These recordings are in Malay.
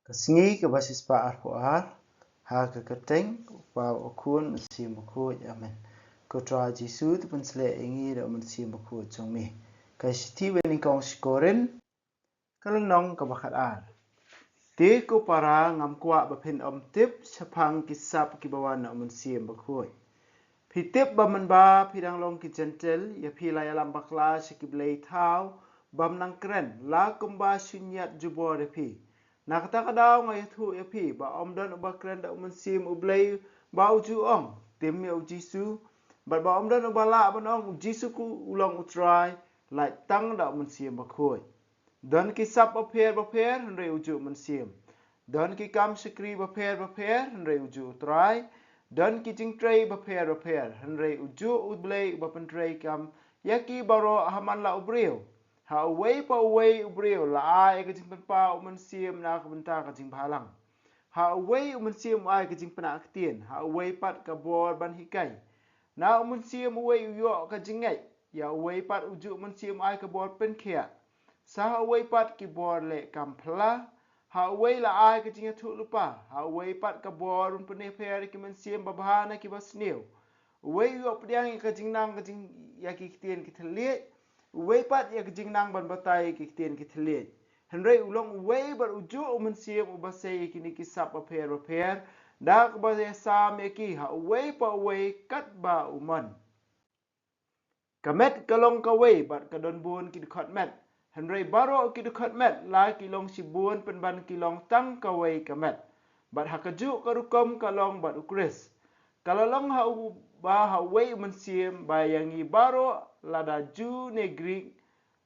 Kasingi ke basis pa arpoar ha ke keteng pa okun sim ko amen ko tra jisu tu pun sle ingi da men sim ko chong mi ka sti wen kong skoren kal nong ka bakhat ar ti ko para ngam kwa ba phin om tip chapang ki sap ki bawan na men sim ko phi tip ba man ba phi dang long ki gentle ya phi la yalam bakla shi ki blei thau bam nang kren la kumba shunyat jubo de phi nakata kadaw ngay thu ya phi ba omdan ba kren da man sim ublay ba uju ong tim mi jisu ba omdan ba la ban ong jisu ku ulong utrai lai tang da man sim ba khoi don ki sap ba pher re uju man sim don ki kam shikri ba pher re uju utrai don ki jing trei ba pher re uju ublay ba pan trei kam yaki baro haman la ubreu ha away ubreu la ai ka jing pa man sim na ka benta ka jing balang ha away man sim ai ka jing pana aktien ha away pat ka bor ban hikai na man sim away yo ka jing ngai ya away pat uju man sim ai ka bor pen khia sa away pat ki bor le kam phla ha away la ai ka jing thu lupa ha away pat ka bor un pene pher ki man sim ba bhana ki basneu away yo pdiang ka jing nang ka jing ya ki tien ki thlie way pat ya jing nang ban batai ki tien ki thlie henry ulong way bar uju man sim ubasei ki ni ki sap ba pher dak ba ya sam ki ha way pa way kat ba uman kamet kalong ka way bat ka don bun ki khot met henry baro ki khot met la ki long si bun pen ban ki long tang ka way kamet bat hakaju ka rukom ka long bat ukris kalalong ha ba ha way man sim ba yang i baro lada ju negri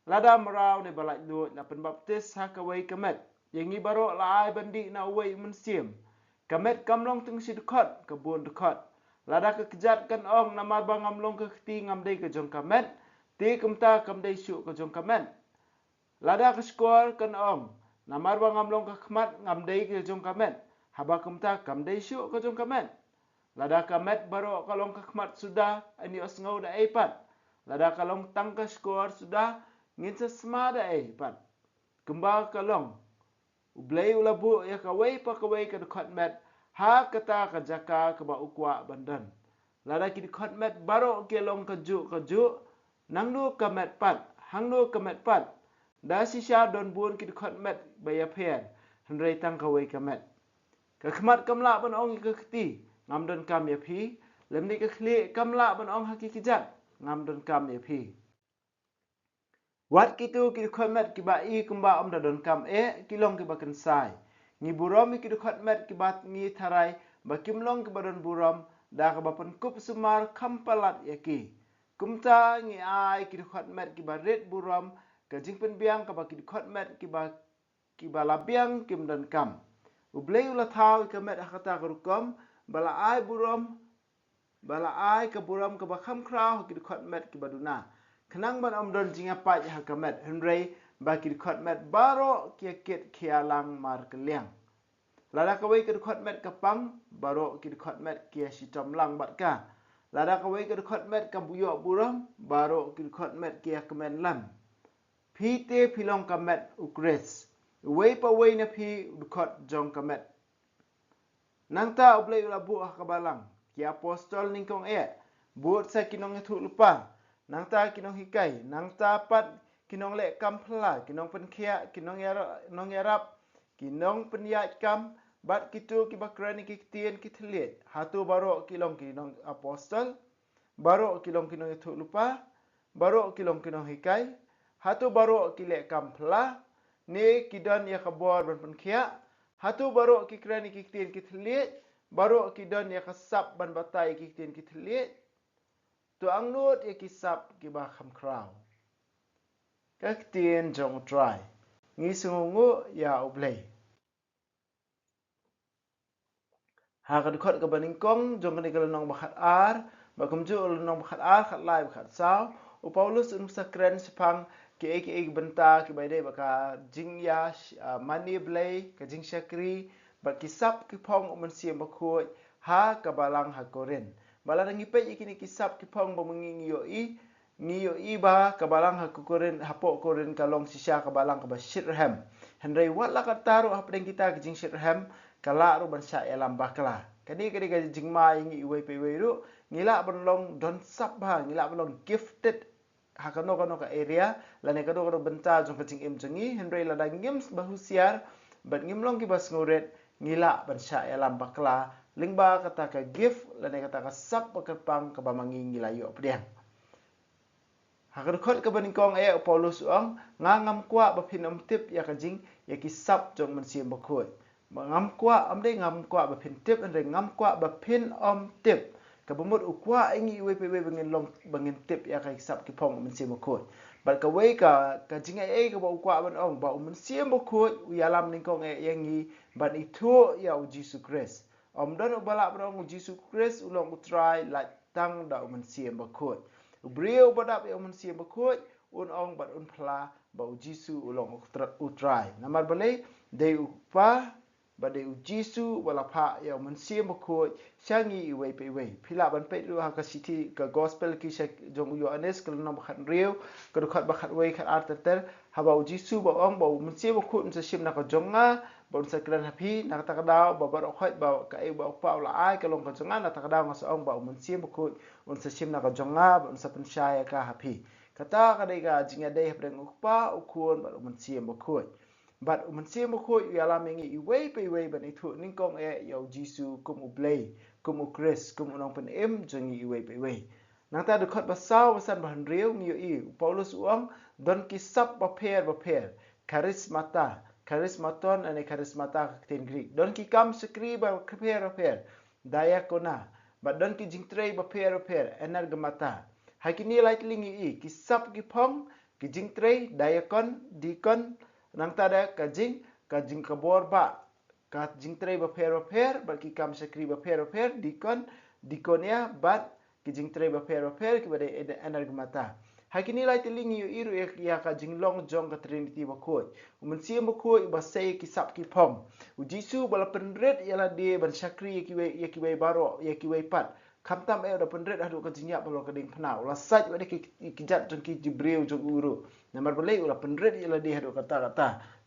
lada marau ne balak do na pen baptis ha ka way kamet yang i baro la ai bandi na way man sim kamet kamlong tung si khot ka bun khot lada ka kejat kan ong nama bang amlong ka ti ngam dei ka jong kamet ti kumta kam dei shu ka jong kamet lada ka skor kan ong nama bang amlong ka khmat ngam dei ka jong kamet haba kumta kam dei shu ka jong kamet lada kamet baro kalong ka khmat sudah ani osngau da epat lada kalong tang ka skor sudah ngin sa sma da epat kemba kalong ublei ulabu ya kawai pa kawai ka khot met ha kata ka jaka ka ba ukwa bandan lada ki khot met baro ke long ka ju nangnu ka met pat hangnu ka met pat da si sha don bun ki khot met ba ya pher hanrei tang kawai ka met ka khmat kamla ban ong ka khti ngam don kam ya phi lemni ka khli kamla ban ong ha ki jat ngam don kam ya phi wat kitu ki khotmet ki ba i kumba om da don kam ki long ki ba kan sai ni burom ki khotmet ki ba ngi tharai ba kim long ki ba don burom da ka ba pan kup sumar khampalat ya ki kumta ngi ai ki khotmet ki ba ret burom ka jing pen biang ka ba ki khotmet ki ba la biang kim don kam ublei ula thau ka met hakata ka rukom bala ai burom bala ai ka burom ka ba kham krau ki khotmet ki ba duna khnang ban om don jinga pa ha kamet henrei ba ki khot met baro ki ket khialang mar klyang lada ka wei ki khot met ka pang baro ki khot met ki si tom lang bat ka lada ka wei ki khot met ka buyo buram baro ki khot met ki kamen lam phi te philong ka met ukres wei pa wei na phi khot jong ka met nang ta oblei la bu ha ka balang ki apostol ning kong buat sa kinong thu lupa nang ta kinong hikai nang ta pat kinong le kam phla kinong pen khia kinong yarap kinong pen ya kam bat kitu ki bakrani ki tien ki thlet hatu baro kinong apostol baro kinong thu lupa baro kinong hikai hatu baro ki le kam phla ne kidon ya kabor ban pen khia hatu baro ki krani ki tien ki thlet baro kidon ya kasap ban batai ki tien ki thlet tu ang nut ya kisap ki ba kham krau các tiên trong trai nghi sungu ya oblei ha ka khot ka baning kong jong ka nikal nong bakhat ar ba kumju nong bakhat ar khat lai bakhat sao u paulus un sakren sepang ki benta ki bai dei baka jingya mani blei ka jing shakri ba kisap ki phong man siam ba khoi ha ka balang ha koren bala ngi pe ikini kisap ki phong ba mengi yo i ba ka balang ha koren ha po koren ka long sisha ka balang ka ba shirham Henry wat la kataru hapdeng kita ke jing Shirham kala ru ban sya alam bakla. Kani kadi ka jing ma ingi iwe pe iwe ru ngila ban long don sap ba ngila ban long gifted hakano kano ka area lane kado kado benta jong ka jing im jengi Henry la dang ngim bahusiar ban ngim long ki bas nguret ngila ban sya alam bakla lingba kata ka gift lane kata ka sap bakapang ka bamangi ngila yo pediang. Hakadukot ka baningkong Paulus uang ngam kwa bapin tip ya kajing ya kisap jong mensim bakoi. Ngam kwa amde ngam kwa bapin tip ande ngam kwa bapin tip. Ka bumut ukwa ingi wepe bangin long bangin tip ya kisap kipong mensim bakoi. Bat ka wei ka kajing ka ba ukwa ban ong ba mensim bakoi uyalam ningkong yangi ban itu ya Yesus Kristus. Don ubala brong Yesus Kristus ulong utrai latang da mensim bakoi. Brio badap yang mensia bakut ong bat pla bau Jisu ulong utrai. Namar balai dei upa badai Jisu walapa yang mensia bakut syangi iwe pe iwe. Pila ban pe lu ha ka city ka gospel ki jong Yohanes kalau nam khat riu ka khat bakhat we khat arter ha bau Jisu ba ong bau mensia bakut msa sim na ka jonga bau sa kran happy nak ta kadau ba bar khot ba ka e ba pa la ai ka long ka jonga na ta kadau ngas ong bau mensia bakut unsa sim na ka jonga unsa pensyaya ka happy kata kadai ka jinga dei hapdeng ukpa ukun ba mensia bakut bat mensia bakut ya la mengi iwe pe iwe ban itu ningkong yau Jisu kum ublei kum ukris kum unong pen jengi iwe pe iwe nang ta dekot basau basan bahan riu ngi Paulus uang don kisap baper karismaton ane karismata ketin Greek don ki kam skri ba per diakona but don ki jingtrei ba per energemata hakini lightlingi kisap ki pong ki jingtrei diakon dikon nang tada kajing kabor ba ka jingtrei ba per ba ki kam skri ba per dikonia bat ki jingtrei ba per ki ba energemata hakini lightlingi iru ya ka jinglong jong ka trinity ba khoi mensia ba khoi ba sei kisap ki pong Jisu bala penret yala dia ban syakri yakiwe baro yakiwe pat kamtam da penret hadu ka jinya balo ka ding pnau la saj wade ki kijat jong ki jibril jong uru namar balai ula penret yala dia hadu kata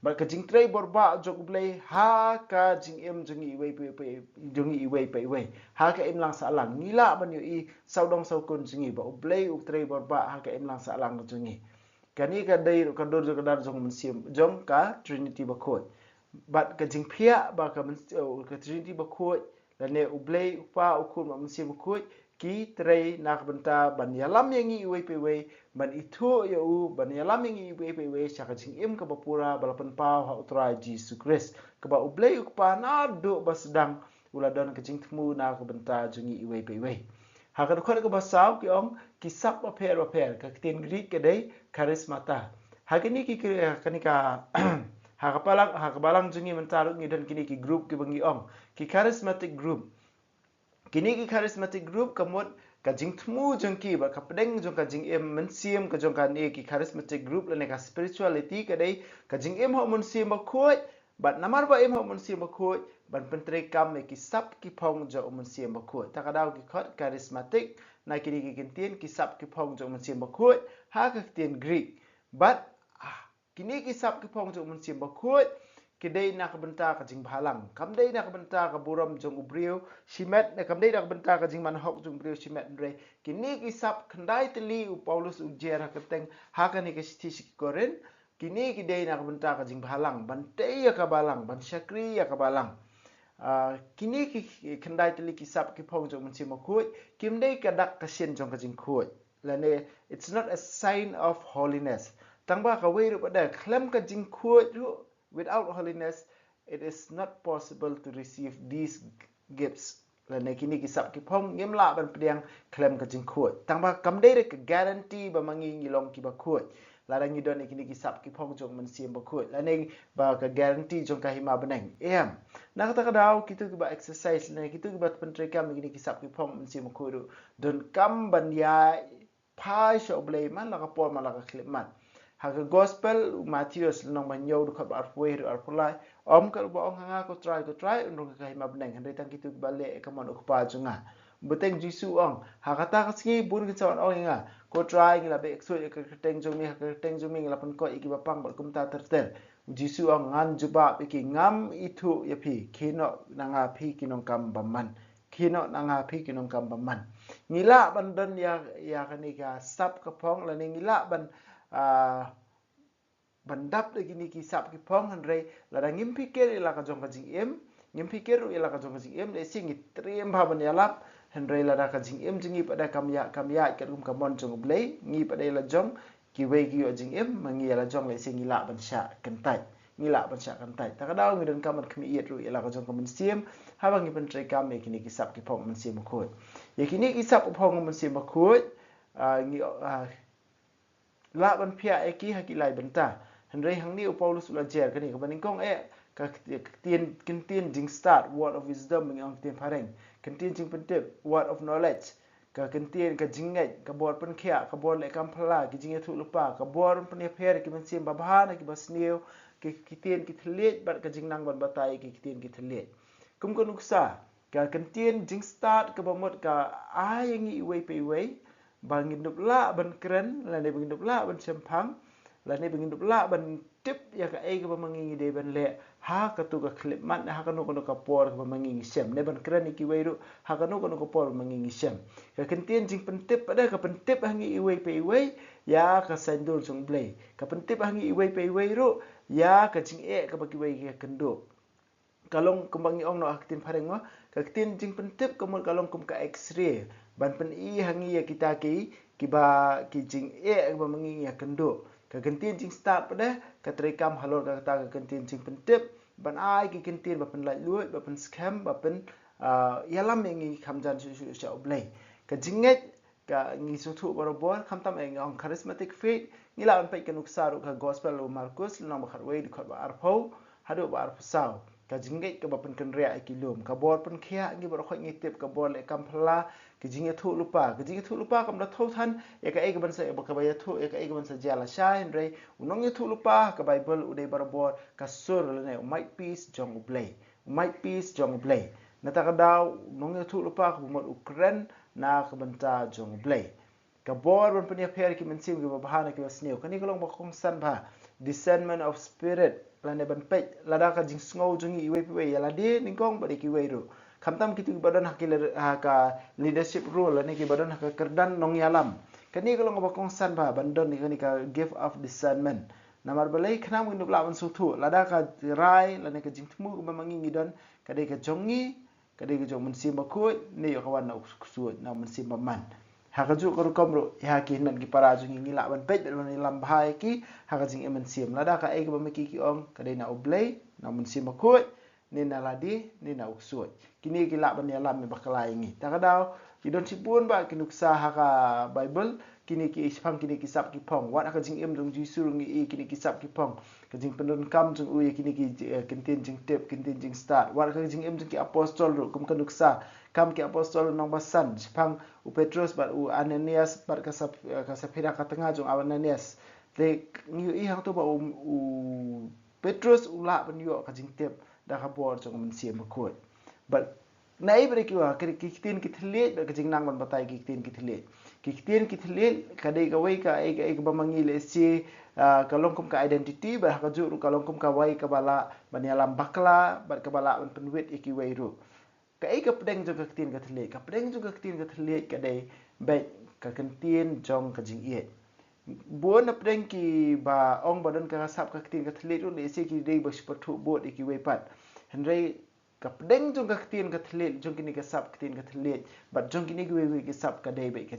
ba ka jingtrei borba jong blai ha ka jing jong iwe pe ha ka im lang salang ngila ban saudong saukun jingi ba blai trei borba ha ka im lang salang jingi kani ka dai ka dor jong mensim jong ka trinity ba khoi bat ka jing phia ba ka trinity ba khoi la ne ublei upa ukun ma mensim khoi ki trei nak benta ban yalam yangi iwe pe we ban itu ya ban yalam yangi iwe pe we sya ka jing ka bapura balapan pau ha utrai Jesus Christ ka ba ublei upa na do basdang uladon ka jing temu na ka benta jungi iwe pe we ha ka khot ka basau ki ong kisap ba per ka tin Greek ke dei karismata ha kini ki kani ka ha ka balang jungi mentaruk ni dan kini ki group ki bangi ong ki charismatic group kini ki charismatic group kamot ka jing tmu jong ki ba ka pedeng jong ka jing mensim ka jong ka ni ki charismatic group la ne ka spirituality ka dei ka jing ho mensim ba khoi bat namar ba ho mensim ba khoi ban pentre kam me ki sap ki phong jo mensim ba khoi ta ka dau ki khot charismatic na kini ki kintin ki sap ki phong jo mensim ba khoi ha ka tin Greek but kini ki sap ki phong jo mensim ba khoi kidai nak benta ka jing bhalang kamdai nak benta ka buram jong ubriu simet ne kamdai nak benta ka jing manhok jong ubriu simet re kini ki sap khandai teli u Paulus u jera keteng hakani ke siti koren kini kidai nak benta ka jing bhalang bantai ya ka balang ban syakri ya ka balang kini ki khandai teli ki sap ki phong jong mensim khoi kimdai ka dak ka sin jong ka jing khoi lane it's not a sign of holiness tangba ka wei ru pada khlem ka jing khoi ru without holiness, it is not possible to receive these gifts. Lane kini kisap kipong ngimla ban pediang klem ka jing khoi. Tangba kamdai ke guarantee ba mangi ngilong ki ba khoi. Larang idon kini kisap kipong jong mensim ba khoi. Lane ba ka guarantee jong ka hima beneng. Em. Nak ta kadau kitu ki ba exercise lane kitu ki ba pentreka kini kisap kipong mensim ba khoi ru. Don kam ban ya pai sho blai man la ka por man la ka klip man. Haka gospel Matthews nong manyo du khat arpwe du arpulai om kal bo ong hanga ko try unrong ka hima beneng handai tang kitu bale ka mon ukpa junga beteng Jisu ong hakata ka singi bun ki chawan ong nga ko try ngila be exo ka teng jong mi haka teng jong mi ngila pan ko iki bapang bal kum ta terter Jisu ang ngan juba piki ngam itu ya pi kino nanga pi kinong kam baman kino nanga pi kinong kam baman ngila ban don ya kanika sap kapong la ngila ban bandap lagi ni kisap ki pong hanrei la ngim pikir ila ka jong ka jing em ngim pikir ila ka jong ka jing em le sing itrem ba ban yalap hanrei la ka jing em jingi pada kamya ka rum kamon jong blei ngi pada la jong ki wei ki jing em mangi la jong le sing ila ban sha kentai ngila ban sha kentai ta kadau ngi den kaman khmi yet ru ila ka jong kaman sim ha bang ngi ban trei kam me kini kisap ki pong man sim khoi ye kini kisap pong man sim khoi ngi la ban phia eki hakilai benta Henry hang ni Paulus ulajar kani ka baning kong ka kintin jing start word of wisdom ng tin pareng kintin jing pentip word of knowledge ka kintin ka jingai ka bor pen khia ka bor le kam phla ki jinge thu lupa ka bor pen pher ki men sim babha ki basniu ki kitin ki thlet bat ka jingnang ban batai ki kitin ki thlet kum ko nuksa ka kintin jing start ka bamot ka ayangi wei pe wei bangin dupla ban kren la ne bangin dupla ban sempang la ne bangin dupla ban tip ya ka ai ka mangingi de ban le ha ka tu ka clip man ha ka no ka por ka mangingi sem ne ban kren ki wei ru ha ka no ka por mangingi sem ka kentien jing pen tip pada ka pen tip hangi i wei pe wei ya ka sendul jong blei ka pen tip hangi i wei pe wei ru ya ka jing ka ba ki wei ka kendo kalong kumbangi ong no aktin pareng wa ka tin jing pen tip ka mo kalong kum ka x-ray ban pen i hangi ya kita ki ba ki jing ba mangingi ya kendo ka kentin jing start pada ka terekam halor ka kata ka kentin jing pentip ban ai ki kentin ba pen lai luit ba pen scam ba pen yalam ngi khamjan su sha oblei ka jinget ka ngi su thu barobor khamtam eng ong charismatic faith ngila an pai ka nuksaru ka gospel o markus no ma kharwei di khot ba arpho hadu ba arpsau ka jinget ka ba pen kan ria kilum ka bor pen khia ngi ba khoi ngi tip ka bor le kampla ki jinge thu lupa kam da thau than ya ka ban sa ba ka ba ya thu ya ka ban sa jala shine re unong ya thu lupa ka bible ude barabor ka sur le ne might peace jong play might peace jong play na ta ka daw unong ya thu lupa ka mo ukran na ka banta jong play ka bor ban panya pher ki men sim ki ba bahana ki wasneu kani ko long ba kong san ba discernment of spirit la ne ban pe la da ka jing sngo jong i we pe ya la de ning kong ba de ki we ru khamtam kitu badan hakil ka leadership role ni ki badan ka kerdan nong yalam kani ko long ba kong san ba bandon ni ka gift of discernment namar balai khnam ngi nubla ban su thu lada ka rai la ne ka jing thmu ba mangi ngidon ka de ka jongi ka de ka jong mun sim ba khu ni yo kawan na su na mun sim ba man ha ka ju ko kom ro ha ki nan ki para ju ngi la ban pet ban ni lam bhai ki ha ka jing emen sim lada ka ai ka ba me ki ong ka de na oblei na mun sim ba khu ni na ladi ni na uksuat kini ki la ban ya lam me bakalai ngi ta ka daw ki don sipun ba ki nuksa ha ka bible kini ki ispang kini ki sap ki pong wat ka jing em dong jisu ngi kini ki sap ki pong ka jing pendon kam jung u kini ki kintin jing tip kintin jing start wat ka jing em jing ki apostol ru kum ka nuksa kam ki apostol nong basan ispang u petrus ba u ananias ba ka sapira ka tengah jung ananias le ngi hang to ba u petrus ula ban yo ka jing tip da ka bor jong men sim ko but nai bre ki wa ki tin ki thlet ba ka jing nang ban batai ki tin ki thlet kiktin kithlil kadai ka wai ka ai ba mangi le si kalong kum ka identity ba ka ju kalong kum ka wai ka bala banyalam bakla ba ka bala ban penwit iki wai ru ka ai ka pedeng ju ka ktin ka thle ka pedeng ju ka ktin ka thle kadai ba ka kentin jong ka jing ye bon pedeng ki ba ong badan ka sap ka ktin ka thle ru le si ki dei ba spatu bot iki wai pat henrei ka pedeng jong ka ktin ka thlet jong kini ka sap ktin ka thlet bat jong kini gwe ki sap ka dei be ka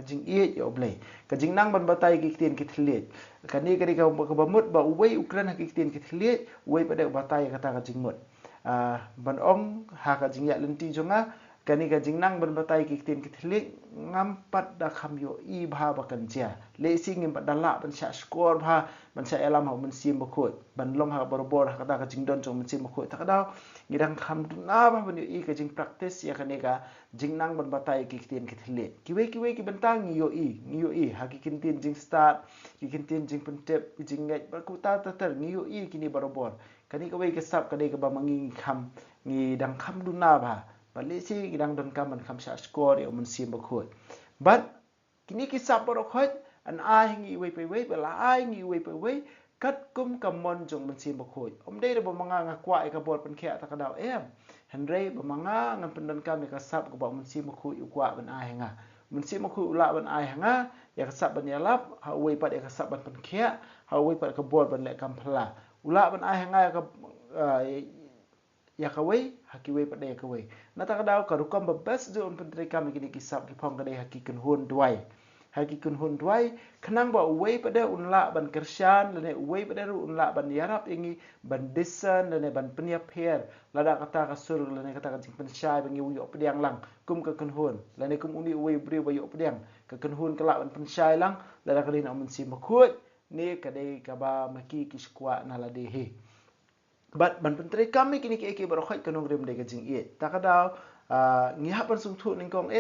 jing ye yo blei ka jing nang ban batai ki ktin ki thlet ka ni ka ba mut ba wei ukran ki ktin ki thlet wei ba de batai ka ta ka jing mut ban ong ha ka jing ya lenti jonga kani ka jing nang ban batai ki ktin ki thlet ngam pat da kham yo i bha ba kan chia le sing im badala ban sha score bha ban sha elam ha mun sim ba khot ban long ha bor ha ka ta ka jing don jong mun sim ba khot ta ka daw ngidang kham na ba ban yo i ka jing practice ya kani ka jing nang ban batai ki ktin ki thlet ki we ki bantang yo i ha ki kintin jing start ki kintin jing pentep ki jing ngai ba ku ta tar ngi yo i kini bor kani ka we ka sap ka dei ka ba mangi kham ngi dang kham du na ba balik si ngidang don kam man kham sha score yo mun sim ba khot but kini ki sap bor khot an ai ngi we pe we ba la ai ngi we pe we kat kum kamon jong mensi makoi omdei de bomanga ngakwa ka bor pen khia takadau henrei bomanga ngam pendan kami ka sap ko ba mensi makoi ukwa ban ai nga mensi makoi ula ban ai nga ya ka sap ban yalap ha wei pat ya ka sap ban pen khia ha wei pat ka bor ban le kam phla ula ban ai nga ya ka wei haki wei pat de ka wei na takadau ka rukom ba bes jo on pen kami kini kisap ki phong ka de haki kun hun duai haki kun hun duai kenang ba uwei pada unla ban kersyan lene uwei pada unla ban yarap ingi ban desan lene ban peniap her lada kata kasur lene kata kajing pensyai bangi uyok pediang lang kum ke kun hun lene kum uni uwei beri bayok pediang ke kun hun kelak ban pensyai lang lada kadin amun si makut ni kadai kaba maki kiskwa naladehi but ban penteri kami kini ke barokhai kanong rim de kajing e takadau ngihapan sungthu ningkong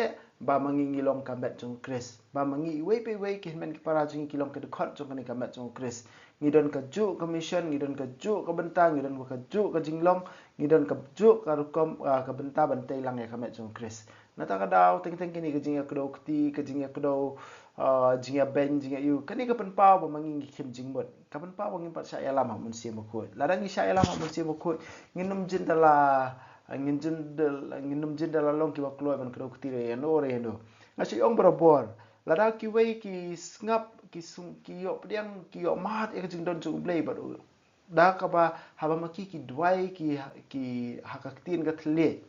ba mangi ngilong kamet jong Chris ba mangi wei pe wei ki men ki para jing kilong ke dekhot jong ni kamet jong Chris ngidon ka ju commission ngidon ka ju ka bentang ngidon ka ju ka jinglong ngidon ka ju ka rukom ka benta bantai lang ya kamet jong Chris nata ka daw teng teng kini ka jing ya kdo kti ka jing ya kdo jing ya ben jing ya yu kani ka pen pau ba mangi kim jing bot ka pen pau ngin pat sha ya lama mun si mo ko ladang sha ya lama mun si mo ko nginum jin dala nginum jindal long ki baklo ban kro kutire no re no ngasi ong berabor lada ki wei ki ngap ki sung ki yo pediang ki yo mat e jing don chung blei ba da ka ba haba maki ki dwai ki hakaktin ka thle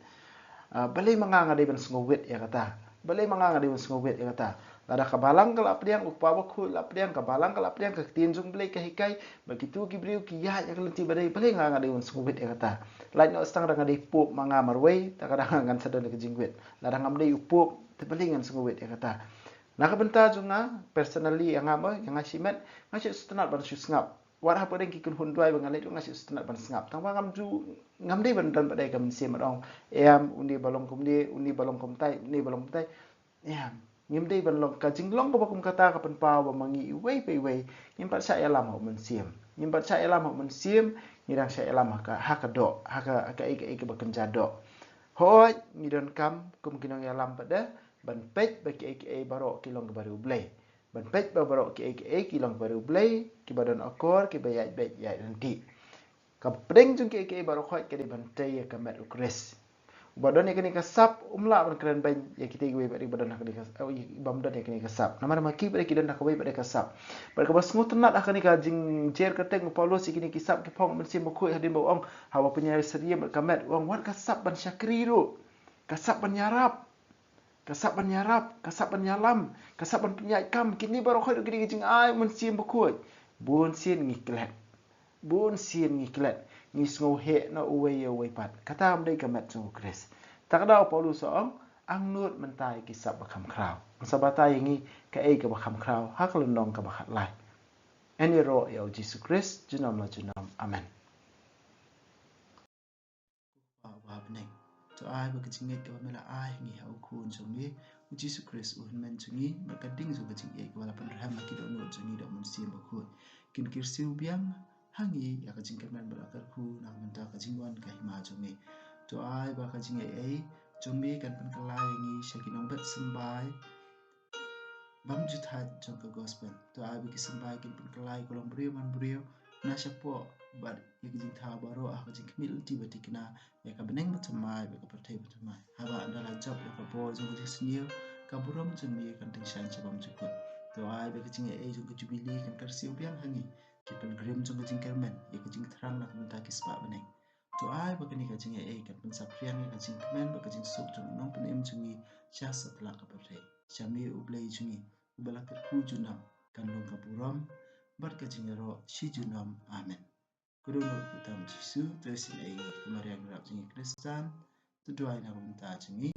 balai manganga de ban sngowet ya kata balai manganga de ban sngowet ya kata lada ka balang kala pediang upa ba khu la pediang ka balang kala pediang ka tin jung blei ka hikai begitu ki briu ki ya ya kelenti badai balai nganga de ban sngowet ya kata lain no stang dengan dipuk manga marway takadang ngan sadon ke jingwet ladang am dei upuk tebelingan sungwet ya kata nak benta junga personally yang amo yang ngasimet ngasi stenat ban su ngap war ha podeng ki kun hundwai bangal itu ngasi stenat ban ngap tang ngam ju ngam dei ban dan badai kam sim dong em undi balong kum di undi balong kum tai ni balong tai em ngim dei ban long ka jinglong ko bakum kata ka pen pa ba mangi wei pe wei ngim pat sa ya lam ho men sim ngim pat sa ya lam ho men sim ngirang sa elam haka do haka ika bekerja do hoi ngidon kam kinong elam pada ban pej baki ika baro kilong baru blay ban pej baro ki ika kilong baru blay ki badon akor ki bayat bet ya nanti ka preng jung ki ika baro khoi ke ban tay ka mat ukres badon ya kini kasap umla ban keren ban ya kita gue pada badon kini kasap bam dan ya kini kasap nama nama ki pada kidon nak gue pada kasap pada kabas ngut nat akan ni kajing jer keteng Paulos kini kisap ki pong men sim ko hadin bawang hawa punya seria kamet wang wat kasap ban syakri ru kasap ban yarap kasap ban yarap kasap ban yalam kasap ban penyai kam kini baru khoi kini jing ai men sim ko bun sin ngiklet bun sin ngiklet ngis ngo he na uwe uwe pat kata am dei kamet jong Chris takda Paulus ong ang nut mentai kisap bakam kraw sabata yingi ka e ka bakam kraw hak lendong ka bakhat lai ani ro ya Jesus Christ junam la junam amen wa bneng to ai ba kichinget ka mela ai ngi ha ukun jumi Jesus Christ un men jungi ba kading zo kaching e wala pan raham ki do no jungi do mun sim ba khu kin kirsiu biang hangi ya kajing kerman berakar ku nak minta kajingwan ka hima jome to ai ba kajing ai jome kan pen kalai ngi shakinong bet sembai bam juthat jong ka gospel to ai bi sembai kin pen kalai kolom brio man brio na shapo bar ya kajing tha baro ah kajing kmil ti batikna ya ka beneng betamai ba ka pertai betamai haba andala job ya ka bo jong ka snio ka burom jome kan ting shan chabam jukut to ai ba kajing ai jong ka jubili kan kersiu biang hangi kipen grim jong kajing kermen ya kajing terang nak minta kispa beneng to ai ba kani kajing kan pen saprian ya kajing kemen ba kajing sok jong nong pen em jungi cha satla ka pertai chami ublei jungi ubala ka ku junam kan long ka buram bar kajing ro shi junam amen kudono utam jisu tesin ai kemarian rap jungi kristan tu doai na minta jungi